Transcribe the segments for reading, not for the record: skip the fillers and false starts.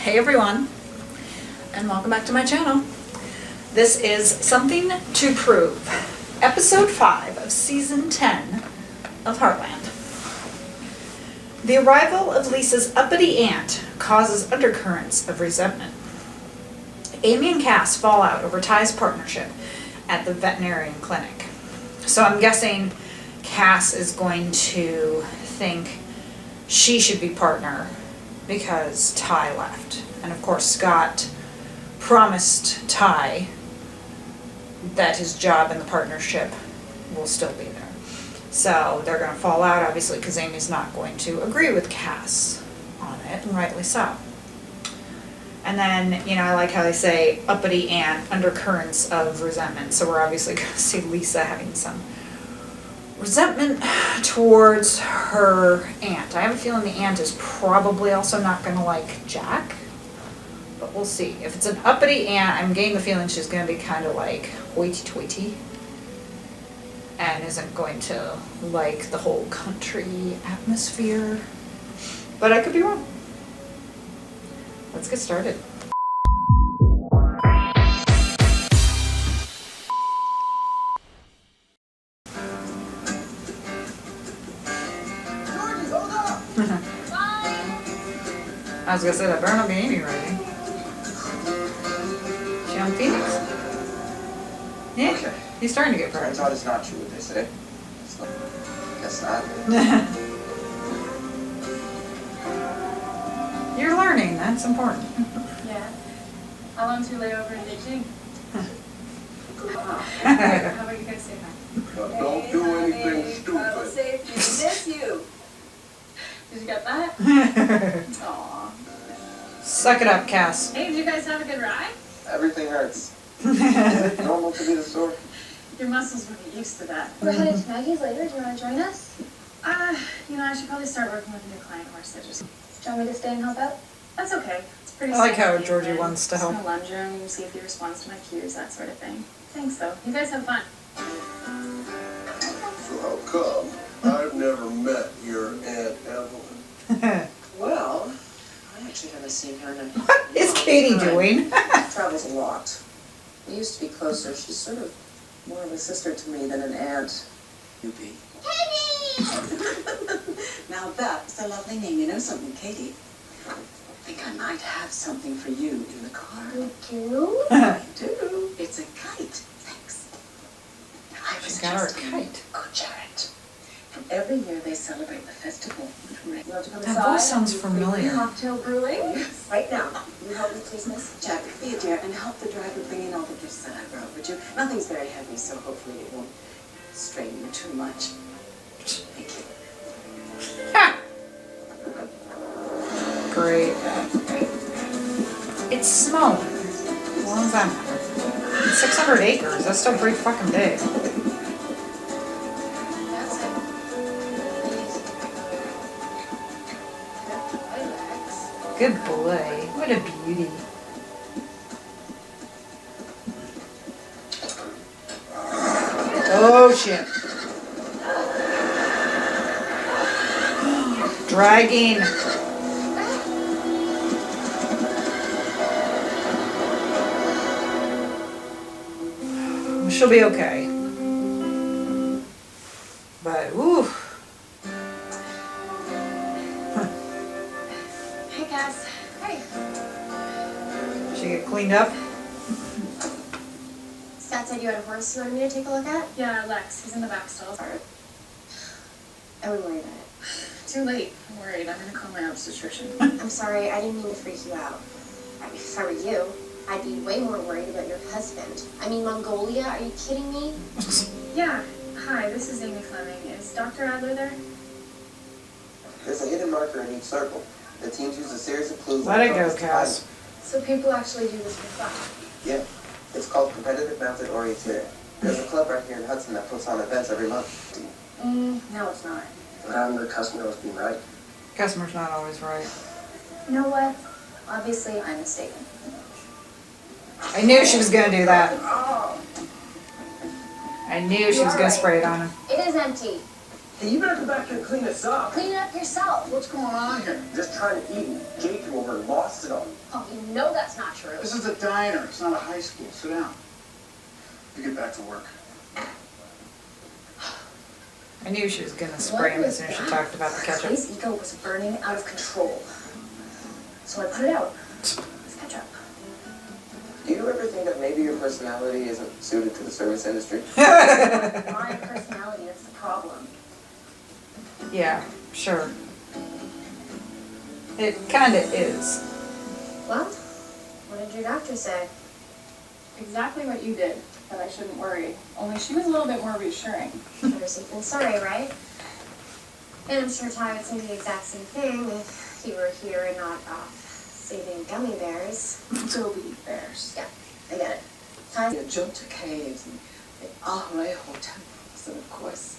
Hey everyone, and welcome back to my channel. This is Something to Prove, episode 5 of season 10 of Heartland. The arrival of Lisa's uppity aunt causes undercurrents of resentment. Amy and Cass fall out over Ty's partnership at the veterinarian clinic. So I'm guessing Cass is going to think she should be partner because Ty left. And of course Scott promised Ty that his job in the partnership will still be there. So they're going to fall out, obviously, because Amy's not going to agree with Cass on it, and rightly so. And then, you know, I like how they say uppity aunt, undercurrents of resentment. So we're obviously going to see Lisa having some resentment towards her aunt. I have a feeling the aunt is probably also not going to like Jack, but we'll see. If it's an uppity aunt, I'm getting the feeling she's going to be kind of like hoity-toity and isn't going to like the whole country atmosphere, but I could be wrong. Let's get started. I was gonna say that better not be Amy writing. She on Phoenix? Yeah. Okay. He's starting to get Turns pregnant. out it's not true what they say. Guess not. You're learning, that's important. Yeah. How long's your layover in Beijing? How about you guys say hi? Don't do anything stupid. Save you, miss you. Did you get that? Aww. Suck it up, Cass. Hey, did you guys have a good ride? Everything hurts. Is it normal to be the sore? Your muscles would be used to that. We're headed to Maggie's later. Do you want to join us? You know, I should probably start working with a new client horse that just... Do you want me to stay and help out? That's okay. It's pretty I like simple. how Georgie wants to help. Just gonna lunge him, see if he responds to my cues, that sort of thing. Thanks, though. You guys have fun. So how come I've never met your Aunt Evelyn? Well, I actually haven't seen her in a What is Katie doing? travels a lot. We used to be closer. She's sort of more of a sister to me than an aunt. You be. Now that's a lovely name. You know something, Katie? I think I might have something for you in the car. You do? I do. It's a kite. Thanks. I was She's got her just in kite. Gujarat. And every year they celebrate the festival. You want to come That inside? voice sounds familiar. Cocktail brewing? Right now. You help me, please, miss? Jack, be a dear and help the driver bring in all the gifts that I brought, would you? Nothing's very heavy, so hopefully it won't strain you too much. Thank you. Great. It's small. As long as that matters. 600 acres, that's still pretty fucking big. That's it. Please. Good boy. What a beauty. Oh shit. Dragging. She'll be okay. But, ooh. Hey, Cass. Hey. She get cleaned up? Scott said you had a horse you wanted me to take a look at? Yeah, Lex. He's in the back stall. I wouldn't worry about it. Too late. I'm worried. I'm gonna call my obstetrician. I'm sorry, I didn't mean to freak you out. I mean, if I were you, I'd be way more worried about your husband. I mean, Mongolia, are you kidding me? Yeah. Hi, this is Amy Fleming. Is Dr. Adler there? There's a hidden marker in each circle. The teams use a series of clues. Let and it go, focus to find Cass. them. So people actually do this for fun. Yeah. It's called competitive method orienteering. There's a club right here in Hudson that puts on events every month. No, it's not. What happened to the customer was being right? Customer's not always right. You know what? Obviously, I'm mistaken. I knew she was gonna do that. Oh. I knew she was gonna spray it on him. It is empty. Hey, you better go back here and clean this up. Clean it up yourself. What's going on here? Just trying to eat, and Jake came over and lost it all. Oh, you know that's not true. This is a diner. It's not a high school. Sit down. You get back to work. I knew she was gonna spray him as soon as she talked about the ketchup. His ego was burning out of control. So I put it out. With ketchup. Do you ever think that maybe your personality isn't suited to the service industry? My personality is the problem. Yeah, sure. It kinda is. Well, what did your doctor say? Exactly what you did, that I shouldn't worry. Only she was a little bit more reassuring. Better safe than sorry, right? And I'm sure Ty would say the exact same thing if he were here and not off saving gummy bears. Go be bears. Yeah, I get it. Ty, The Jota Caves and the Ahreho temples, and of course,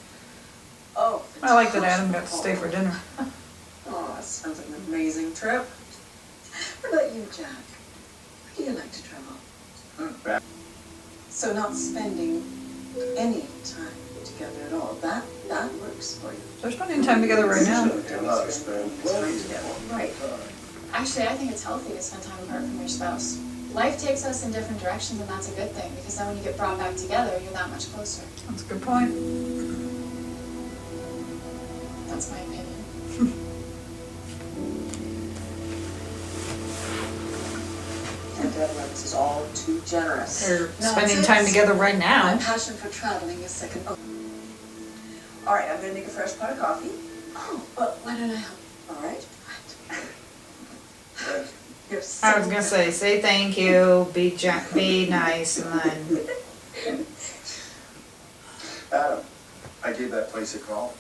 oh. the I like that Taj Adam got to stay for dinner. Oh, that sounds like an amazing trip. What about you, Jack? Where do you like to travel? So not spending any time together at all. That works for you. They're spending time together right now. Cannot spend Time together. Right. Actually, I think it's healthy to spend time apart from your spouse. Life takes us in different directions, and that's a good thing, because then when you get brought back together, you're that much closer. That's a good point. That's my opinion. And Deborah, this is all too generous. They're No, spending it's- time together right My now. passion for traveling is second. Oh. All right, I'm gonna make a fresh pot of coffee. Oh, but why don't I help? All right. You're so I was gonna say thank you, be nice, and then Adam, I gave that place a call,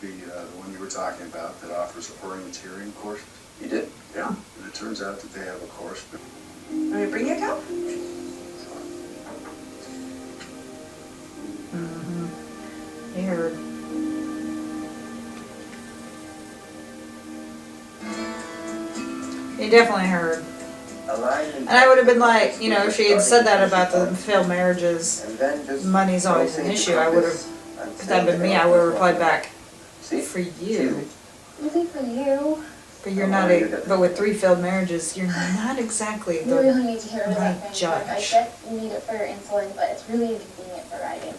the one you were talking about that offers orienteering courses. You did? Yeah, and it turns out that they have a course. Want me to bring you a cup? he heard. He definitely heard. And I would have been like, you know, if she had said that about the failed marriages, And then just money's always an issue, I would have, if that had been me, I would have replied back, See? for you. really for you. But you're not but with 3 failed marriages, you're not exactly You the, really need to hear my that thing. judge. Like, I get you need it for your insulin, but it's really inconvenient for riding.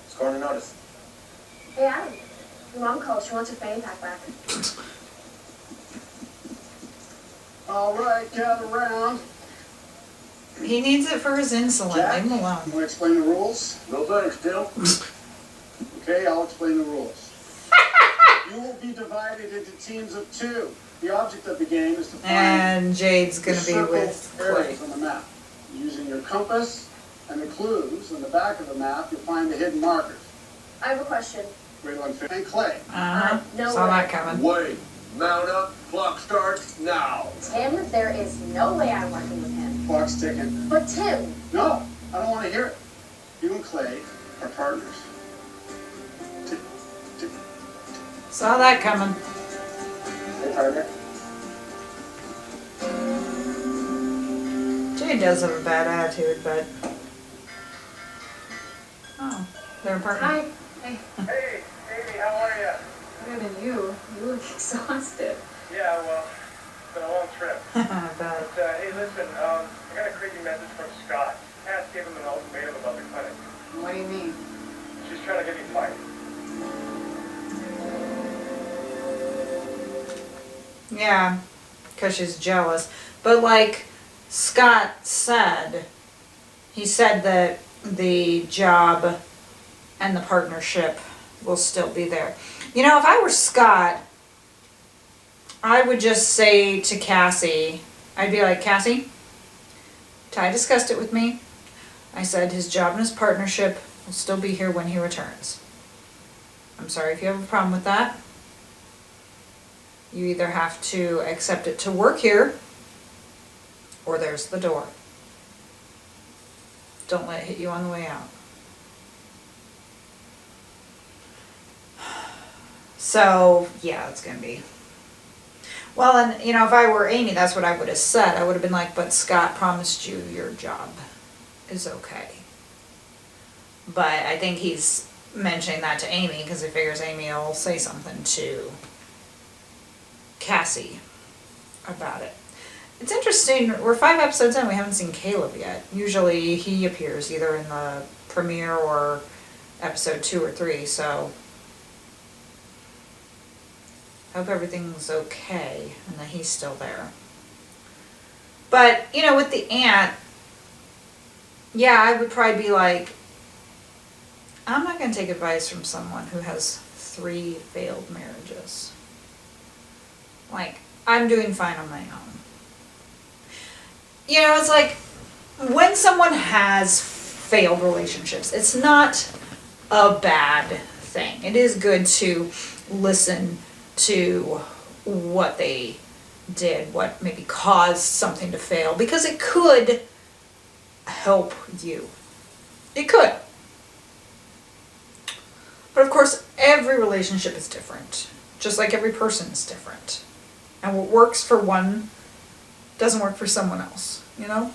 It's going to notice. Hey, Adam. Your mom called. She wants her fanny pack back. All right, gather round. he needs it for his insulin, leave him You alone. want to explain the rules? No thanks, Tim. Okay, I'll explain the rules. You will be divided into teams of 2. The object of the game is to find And Jade's the gonna be circled with Clay. areas on the map. Using your compass and the clues on the back of the map, you'll find the hidden markers. I have a question. And Clay. Uh-huh, No saw way. that coming. Wait, mount up, clock starts now. Tim, there is no way I'm working with him. Clock's ticking. But Tim, No, I don't want to hear it. You and Clay are partners. Tick, tick. Saw that coming. Hey, partner. Jade does have a bad attitude, but... Oh, they're a partner. hi. Hey. Hey, Amy, how are ya? Better than you. You look exhausted. Yeah, well, it's been a long trip. I bet. But, hey, listen, I got a crazy message from Scott. Cass gave him an ultimatum about the clinic. What do you mean? She's trying to get me fired. Yeah, because she's jealous. But like Scott said, he said that the job and the partnership will still be there. You know, if I were Scott, I would just say to Cassie, I'd be like, Cassie, Ty discussed it with me. I said his job and his partnership will still be here when he returns. I'm sorry if you have a problem with that. You either have to accept it to work here, or there's the door. Don't let it hit you on the way out. So, yeah, it's gonna be. Well, and, you know, if I were Amy, that's what I would have said. I would have been like, but Scott promised you your job is okay. But I think he's mentioning that to Amy because he figures Amy will say something to Cassie about it. It's interesting, we're 5 episodes in, we haven't seen Caleb yet. Usually he appears either in the premiere or episode 2 or 3, so hope everything's okay and that he's still there. But, you know, with the aunt, yeah, I would probably be like, I'm not going to take advice from someone who has 3 failed marriages. Like, I'm doing fine on my own. You know, it's like, when someone has failed relationships, it's not a bad thing. It is good to listen to what they did, what maybe caused something to fail, because it could help you. It could. But of course, every relationship is different, just like every person is different. And what works for one doesn't work for someone else, you know?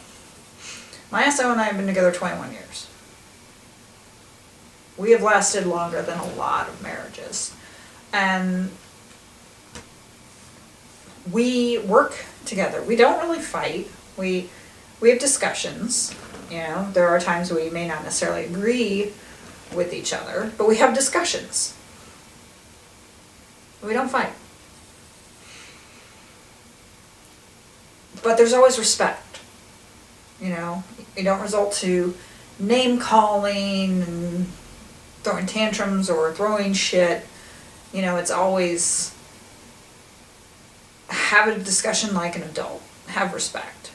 My SO and I have been together 21 years. We have lasted longer than a lot of marriages. And we work together. We don't really fight. We have discussions. You know, there are times we may not necessarily agree with each other, but we have discussions. We don't fight. But there's always respect. You know, you don't resort to name calling and throwing tantrums or throwing shit. You know, it's always have a discussion like an adult. Have respect.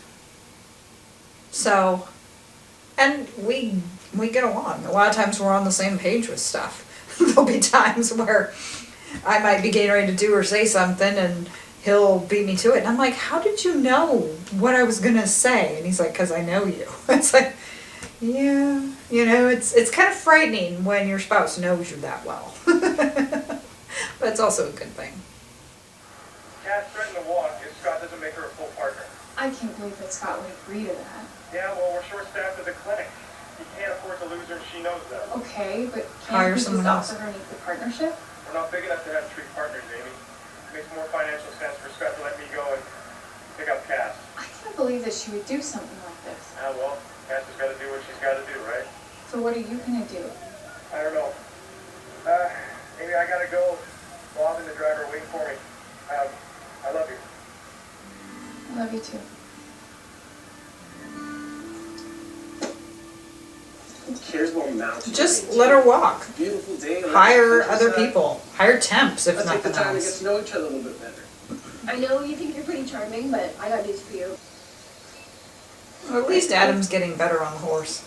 So, and we get along. A lot of times we're on the same page with stuff. There'll be times where I might be getting ready to do or say something and he'll beat me to it. And I'm like, how did you know what I was going to say? And he's like, because I know you. It's like, yeah, you know, it's kind of frightening when your spouse knows you that well. But it's also a good thing. Cass threatened to walk if Scott doesn't make her a full partner. I can't believe that Scott would agree to that. Yeah, well, we're short-staffed at the clinic. He can't afford to lose her, and she knows that. Okay, but Hire can't he just someone else. offer her an equal partnership? We're not big enough to have 3 partners, Amy. It makes more financial sense for Scott to let me go and pick up Cass. I can't believe that she would do something like this. Ah, well, Cass has got to do what she's got to do, right? So what are you gonna do? I don't know. Amy, I gotta go. Bob and the driver are waiting for me. I love you. I love you too. Who cares about mountains? Just let her walk. Beautiful day. Hire other people. Hire temps if Let's take the nothing time to get else. to know each other a little bit better. I know you think you're pretty charming, but I got news for you. Well, at least Adam's getting better on the horse.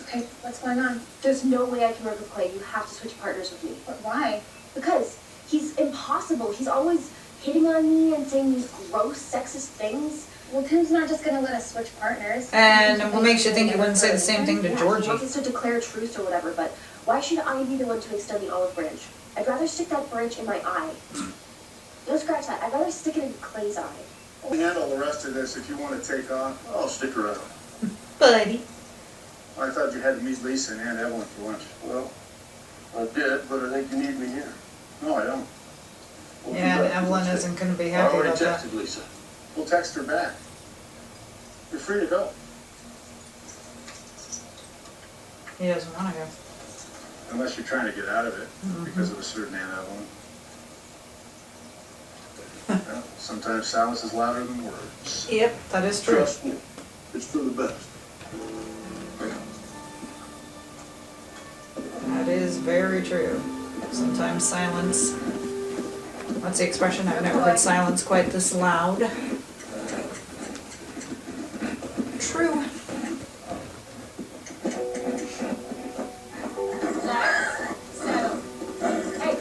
Okay, what's going on? There's no way I can work with Clay. You have to switch partners with me. But why? Because he's impossible. He's always hitting on me and saying these gross, sexist things. Well, Tim's not just gonna let us switch partners. And what makes you think he wouldn't say the same thing to Yeah, Georgie? he wants us to declare truce or whatever, but why should I be the one to extend the olive branch? I'd rather stick that branch in my eye. Don't scratch that. I'd rather stick it in Clay's eye. Handle the rest of this. If you want to take off, I'll stick around. Buddy. I thought you had to meet Lisa and Aunt Evelyn for lunch. Well, I did, but I think you need me here. No, I don't. Well, Yeah, too and bad. Evelyn isn't going to be I happy already about that. texted Lisa. We'll text her back. You're free to go. He doesn't want to go. Unless you're trying to get out of it because of a certain Aunt Evelyn. Well, sometimes silence is louder than words. Yep, that is true. Trust me, it's for the best. That is very true. Sometimes silence, what's the expression? I've never heard silence quite this loud. True. Lex, settle. Hey,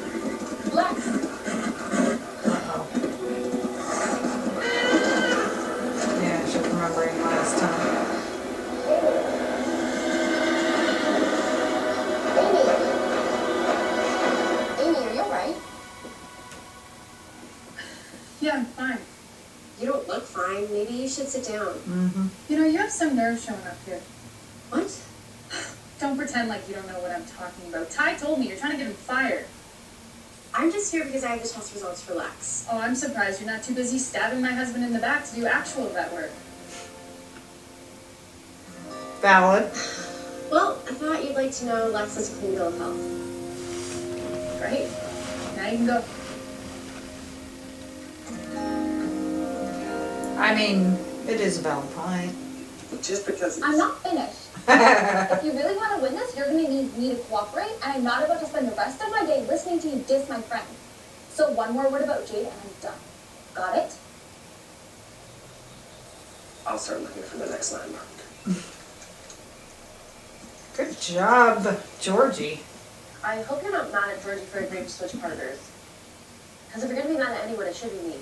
Lex. Uh-oh. Yeah, she's remembering last time. Amy, are you alright? Yeah, I'm fine. You don't look fine. Maybe you should sit down. Mm-hmm. You know, you have some nerve showing up here. What? Don't don't pretend like you don't know what I'm talking about. Ty told me you're trying to get him fired. I'm just here because I have the test results for Lex. Oh, I'm surprised you're not too busy stabbing my husband in the back to do actual vet work. Valid. Well, I thought you'd like to know Lex's clean bill of health. Right? Now you can go. I mean, it is a valid point. Just because I'm not finished. If you really want to win this, you're going to need me to cooperate, and I'm not about to spend the rest of my day listening to you diss my friend. So one more word about Jade, and I'm done. Got it? I'll start looking for the next landmark. Good job, Georgie. I hope you're not mad at Georgie for agreeing to switch partners. Because if you're going to be mad at anyone, it should be me.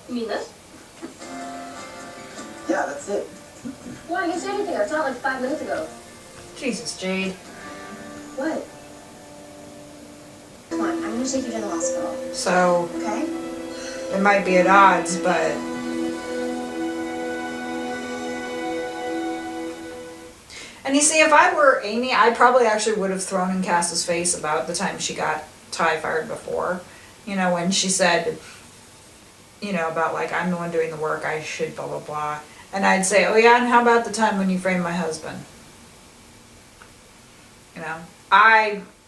You mean this? Yeah, that's it. Why? You didn't say anything. I saw it like 5 minutes ago. Jesus, Jade. What? Come on, I'm going to take you to the hospital. So, Okay? it might be at odds, but... And you see, if I were Amy, I probably actually would have thrown in Cass's face about the time she got Ty fired before. You know, when she said, you know, about like, I'm the one doing the work, I should blah, blah, blah. And I'd say, oh yeah, and how about the time when you framed my husband? You know,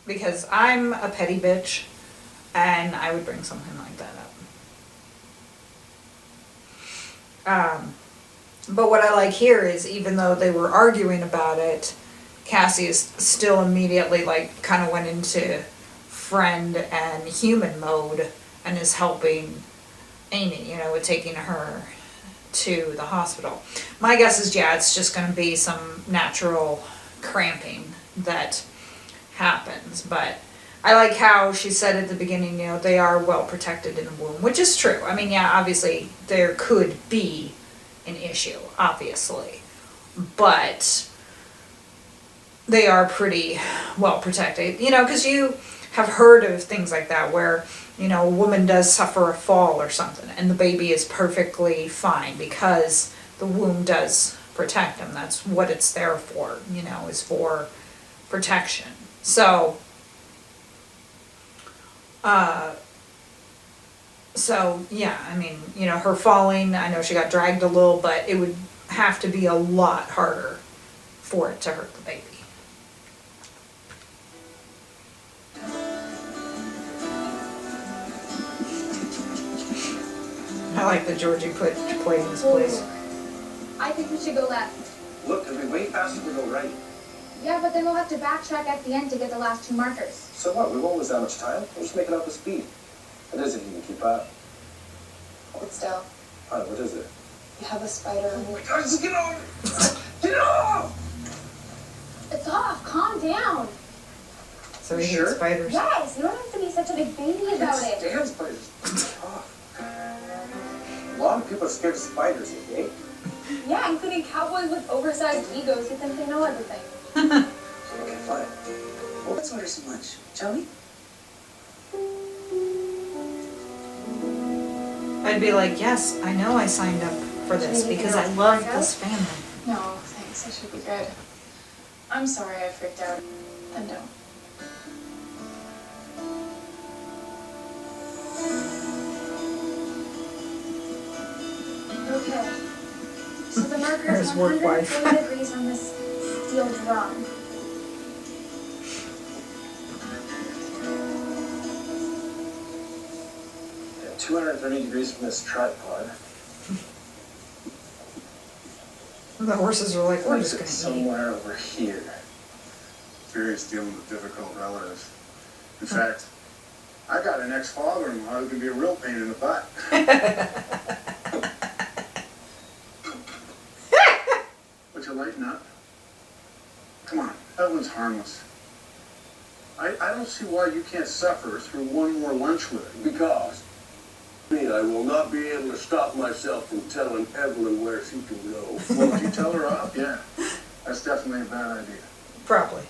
because I'm a petty bitch, and I would bring something like that up. But what I like here is, even though they were arguing about it, Cassie is still immediately like kind of went into friend and human mode and is helping Amy, you know, with taking her to the hospital. My guess is, yeah, it's just going to be some natural cramping that happens. But I like how she said at the beginning, you know, they are well protected in the womb, which is true. I mean, yeah, obviously there could be an issue, obviously, but they are pretty well protected, you know, because you have heard of things like that where, you know, a woman does suffer a fall or something and the baby is perfectly fine because the womb does protect them. That's what it's there for, you know, is for protection. So yeah, I mean, you know, her falling, I know she got dragged a little, but it would have to be a lot harder for it to hurt the baby. I like that Georgie played in this place. I think we should go left. Look, if we wait faster, we'll go right. Yeah, but then we'll have to backtrack at the end to get the last 2 markers. So what? We won't lose that much time. We'll just make it up with speed. It is if you can keep up. Hold still. Hi, what is it? You have a spider. Oh my God, just get off! Get off! It's off. Calm down. So he Sure? hates spiders. Yes, you don't have to be such a big baby about it. Damn spiders. Oh. A lot of people are scared of spiders, okay? Yeah, including cowboys with oversized egos who think they know everything. Okay, fine. Well, let's order some lunch, shall we? I'd be like, yes, I know I signed up for this because I love this family. No, thanks. I should be good. I'm sorry I freaked out. Then don't. Okay. So the marker is There's work wife. 140 degrees on this steel drum. Yeah, 230 degrees from this tripod. The horses are like, we're just gonna eat. Somewhere over here. Furious dealing with difficult relatives. In fact, I got an ex-father-in-law who can be a real pain in the butt. Would you lighten up? Come on, Evelyn's harmless. I don't see why you can't suffer through one more lunch with her. Because I will not be able to stop myself from telling Evelyn where she can go. Well, would you tell her off? Yeah, that's definitely a bad idea. Probably.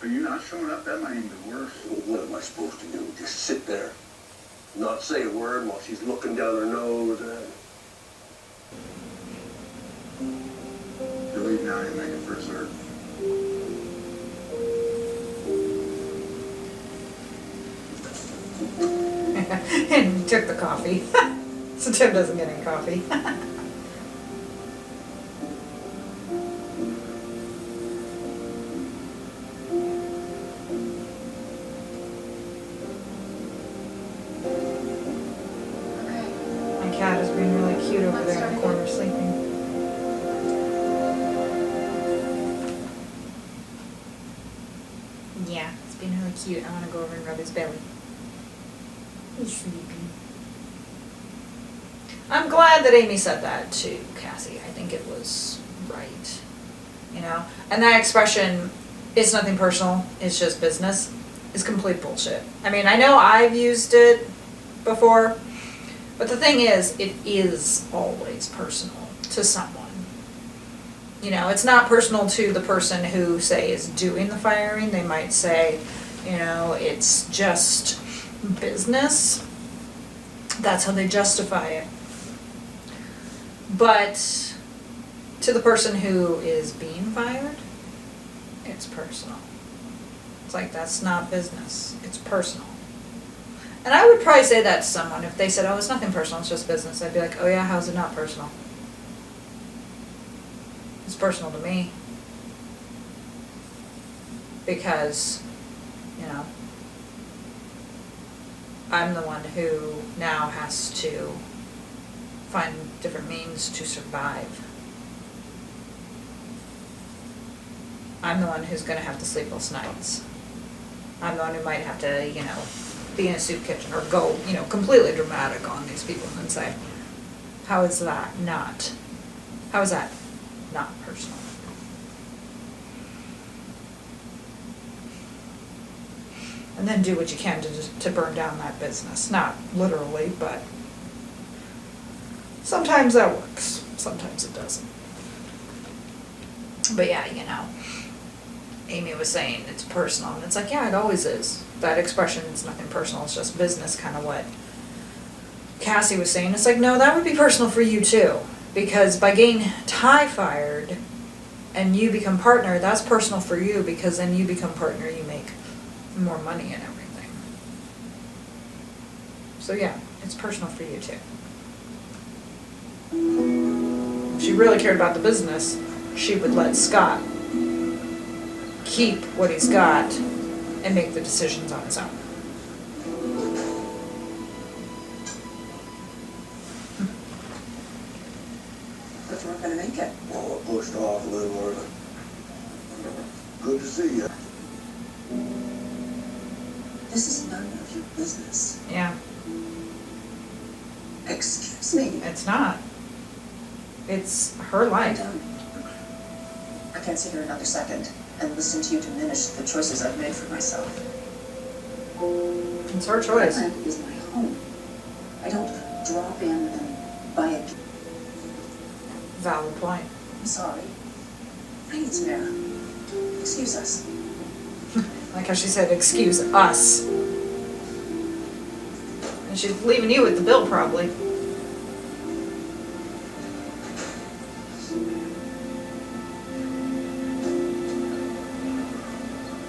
But you not showing up, that might even be worse. Well, what am I supposed to do? Just sit there? Not say a word while she's looking down her nose at... You leave now, you're making for a And he took the coffee. So Tim doesn't get any coffee. Okay. My cat is being really cute over there in the corner sleeping. Yeah, it's being really cute. I want to go over and rub his belly. He's sleeping. I'm glad that Amy said that to Cassie. I think it was right. You know? And that expression, it's nothing personal, it's just business, is complete bullshit. I mean, I know I've used it before, but the thing is, it is always personal to someone. You know, it's not personal to the person who, say, is doing the firing. They might say, you know, it's just business. That's how they justify it. But to the person who is being fired, it's personal. It's like, that's not business, it's personal. And I would probably say that to someone if they said, oh, it's nothing personal, it's just business. I'd be like, oh yeah, how's it not personal? It's personal to me. Because, you know, I'm the one who now has to find different means to survive. I'm the one who's going to have the sleepless nights. I'm the one who might have to, you know, be in a soup kitchen or go, you know, completely dramatic on these people and say, how is that not personal? And then do what you can to burn down that business. Not literally, but sometimes that works. Sometimes it doesn't. But yeah, you know, Amy was saying it's personal, and it's like, yeah, it always is. That expression, it's nothing personal, it's just business, kind of what Cassie was saying. It's like, no, that would be personal for you too. Because by getting Ty fired and you become partner, that's personal for you, because then you become partner, you make more money and everything. So yeah, it's personal for you too. If she really cared about the business, she would let Scott keep what he's got and make the decisions on his own. But you weren't gonna make it. Well, I pushed off a little early. Good to see you. This is none of your business. Yeah. Excuse me. It's not. It's her I'm life. done. I can't sit here another second and listen to you diminish the choices I've made for myself. It's her choice. Heartland is my home. I don't drop in and buy a... Valid point. I'm sorry. I need some air. Excuse us. Like how she said, excuse us. And she's leaving you with the bill, probably.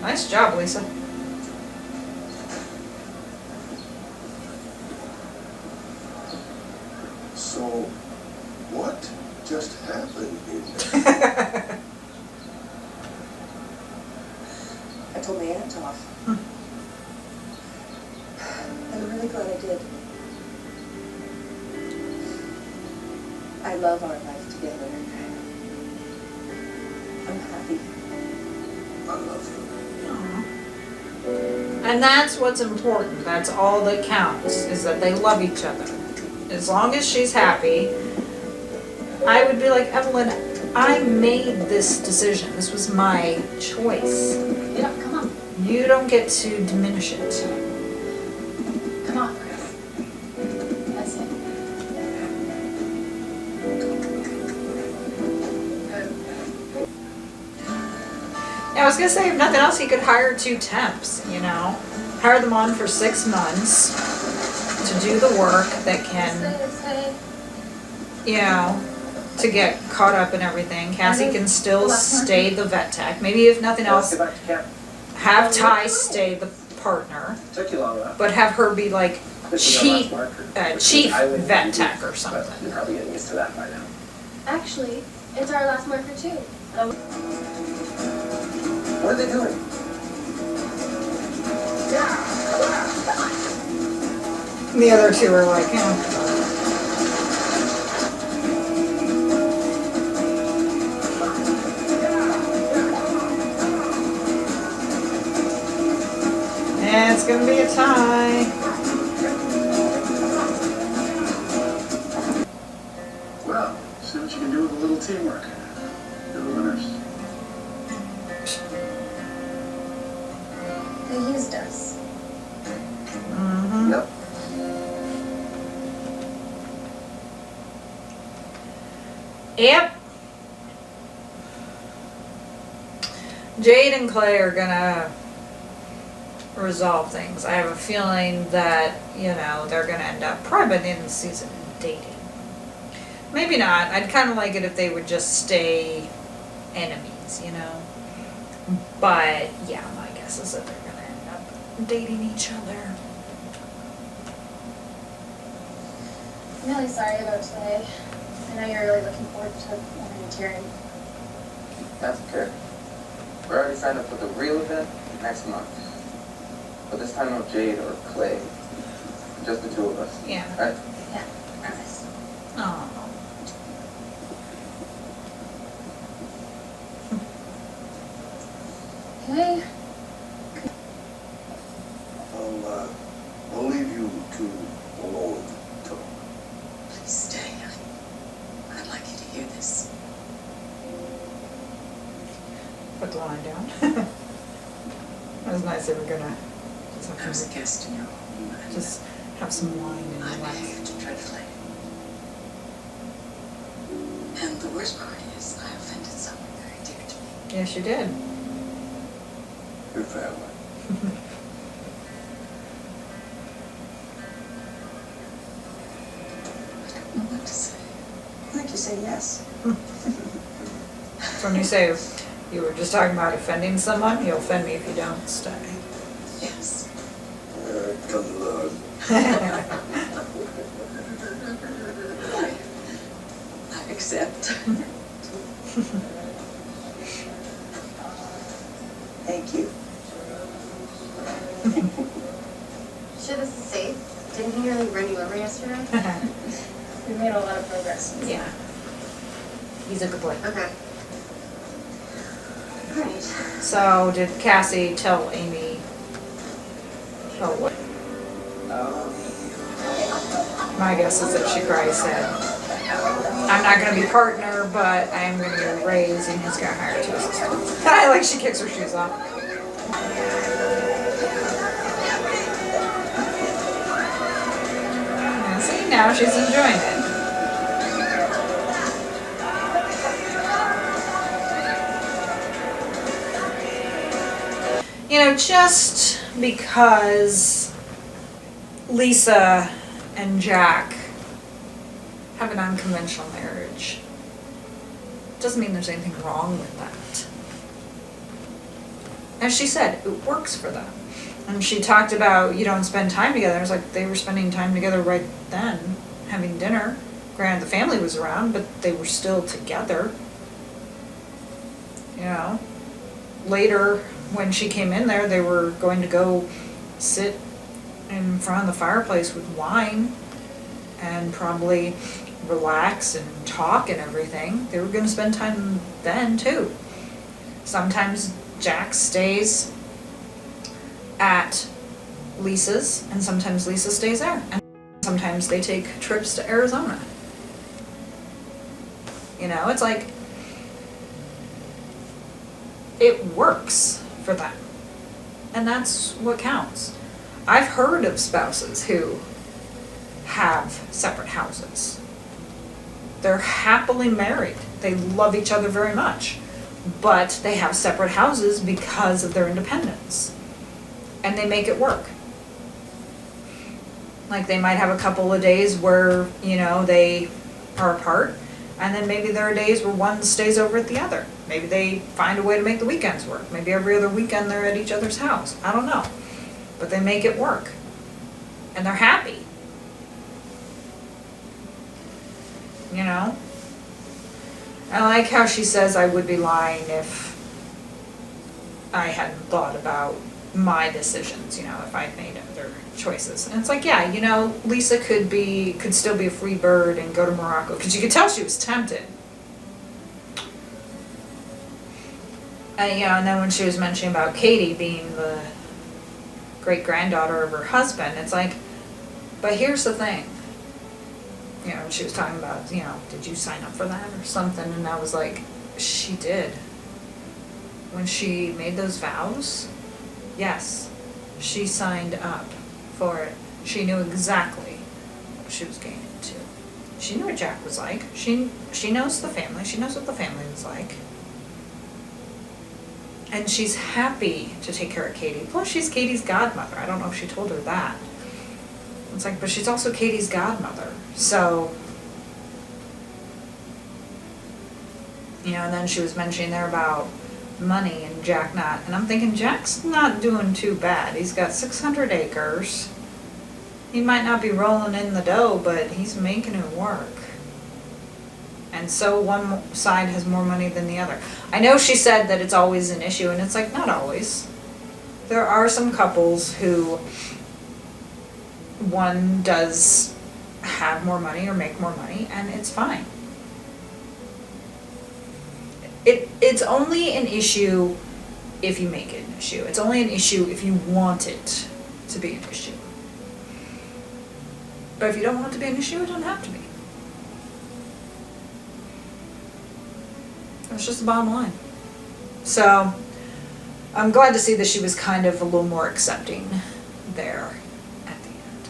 Nice job, Lisa. So, what just happened in there? I told my aunt off. And I'm really glad I did. I love our life together. I'm happy. I love you. And that's what's important. That's all that counts, is that they love each other. As long as she's happy, I would be like, Evelyn, I made this decision. This was my choice. Get up, come on. You don't get to diminish it. Come on, Chris. That's it. Yeah, I was gonna say, if nothing else, he could hire 2 temps, you know? Hire them on for 6 months to do the work that can, you know, to get caught up in everything. Cassie can still stay the vet tech. Maybe if nothing else, have Ty stay the partner, Took you long enough. but have her be like chief vet tech or something. You're probably getting used to that by now. Actually, it's our last marker too. What are they doing? The other two are like, yeah. And it's gonna be a tie. Well, see what you can do with a little teamwork. You're the winners. They used us. Mm-hmm. Yep. Yep. Jade and Clay are gonna resolve things. I have a feeling that, they're gonna end up probably by the end of the season dating. Maybe not. I'd kind of like it if they would just stay enemies, But yeah, my guess is that they're gonna end up dating each other. I'm really sorry about today. I know you're really looking forward to volunteering. That's okay. We're already signed up for the real event next month. But this time no Jade or Clay. Just the two of us. Yeah. Right? Yeah, promise. Oh. Okay. I'll leave you two alone to talk. Please stay. I'd like you to hear this. Put the line down. That was nice they were gonna I was a guest in your home. just have some wine and I relax. behaved dreadfully. And the worst part is I offended someone very dear to me. Yes, you did. Your family. I don't know what to say. I think you say yes. So when you say you were just talking about offending someone, you'll offend me if you don't stay. Yes. Come to learn. I accept. Thank you. Sure this is safe? Didn't he really run you over yesterday? We made a lot of progress. Yeah. He's a good boy. Okay. Alright. So did Cassie tell Amy? Oh, what? My guess is that she probably said, I'm not going to be partner, but I am going to be raised, and he's going to hire 2 assistants. I like she kicks her shoes off. Yeah, see, now she's enjoying it. Just because Lisa and Jack have an unconventional marriage doesn't mean there's anything wrong with that. As she said, it works for them. And she talked about you don't spend time together. It was like they were spending time together right then, having dinner. Granted, the family was around, but they were still together. Later, when she came in there, they were going to go sit in front of the fireplace with wine and probably relax and talk and everything. They were going to spend time then too. Sometimes Jack stays at Lisa's and sometimes Lisa stays there. And sometimes they take trips to Arizona. It's like it works for them. And that's what counts. I've heard of spouses who have separate houses. They're happily married. They love each other very much. But they have separate houses because of their independence. And they make it work. Like they might have a couple of days where, they are apart. And then maybe there are days where one stays over at the other. Maybe they find a way to make the weekends work. Maybe every other weekend they're at each other's house. I don't know. But they make it work. And they're happy. you know? I like how she says I would be lying if I hadn't thought about my decisions, you know, if I'd made other choices. And it's like, yeah, you know, Lisa could still be a free bird and go to Morocco, because you could tell she was tempted. And, you know, and then when she was mentioning about Katie being the great-granddaughter of her husband, it's like, but here's the thing. You know, she was talking about, you know, did you sign up for that or something? And I was like, she did. When she made those vows, yes, she signed up for it. She knew exactly what she was getting into. She knew what Jack was like. She knows the family. She knows what the family was like. And she's happy to take care of Katie. Plus, she's Katie's godmother. I don't know if she told her that. It's like, but she's also Katie's godmother. So, you know, and then she was mentioning there about money and Jack not. And I'm thinking, Jack's not doing too bad. He's got 600 acres. He might not be rolling in the dough, but he's making it work. And so one side has more money than the other. I know she said that it's always an issue, and it's like, not always. There are some couples who one does have more money or make more money, and it's fine. It's only an issue if you make it an issue. It's only an issue if you want it to be an issue. But if you don't want it to be an issue, it doesn't have to be. That's just the bottom line. So, I'm glad to see that she was kind of a little more accepting there at the end.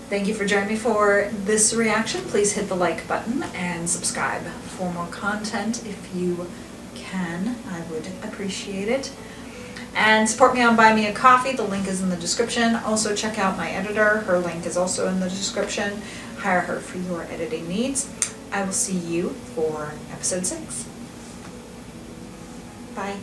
Thank you for joining me for this reaction. Please hit the like button and subscribe for more content if you can. I would appreciate it. And support me on Buy Me a Coffee. The link is in the description. Also check out my editor. Her link is also in the description. Hire her for your editing needs. I will see you for episode 6. Bye.